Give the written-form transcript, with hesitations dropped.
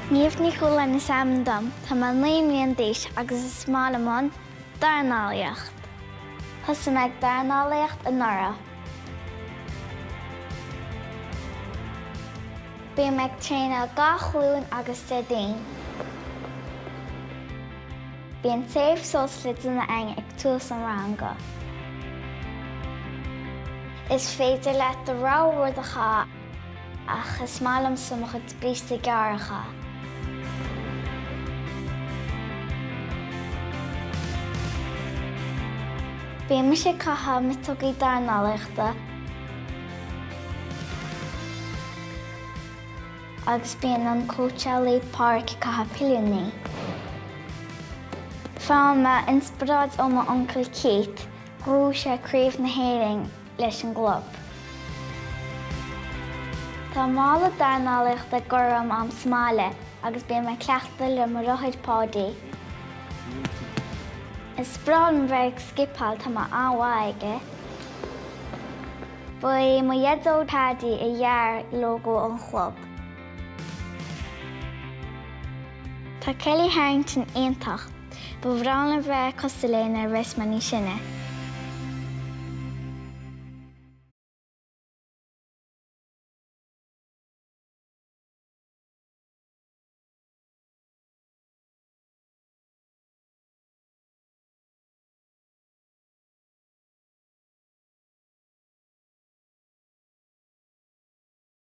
Niamh Ní Chualáin is am dom, tá má 9 mbliana d'aois agus is mála món Dornálaíocht. Thosa meid Dornálaíocht an nora. Bhí meid tréanal gach lún agus dedain. Bhíonn taobh sóslit in na aing ag tús an ranga. Is féidir leat do rábhardacha ach is málam sumachad brísta gearracha. Bhí me sé catha me tugaí Dornálaíochta agus bíonn an Cúla4 catha piliúnaí. Fáil me inspirad ó mo huncail Keith, grú sé críomh na héiring leis an glob. Tá mála Dornálaíochta goram am smála agus bíonn me cleachta le mo roithead pádaí. Is brád an bheith skipáil tá má anmhaige. Ba mo dhéadóid pádaí i dhear logo an chlub. Tá Kelly Harrington aontacht, ba bhreáin le bheith cosúil na resmaní sinne.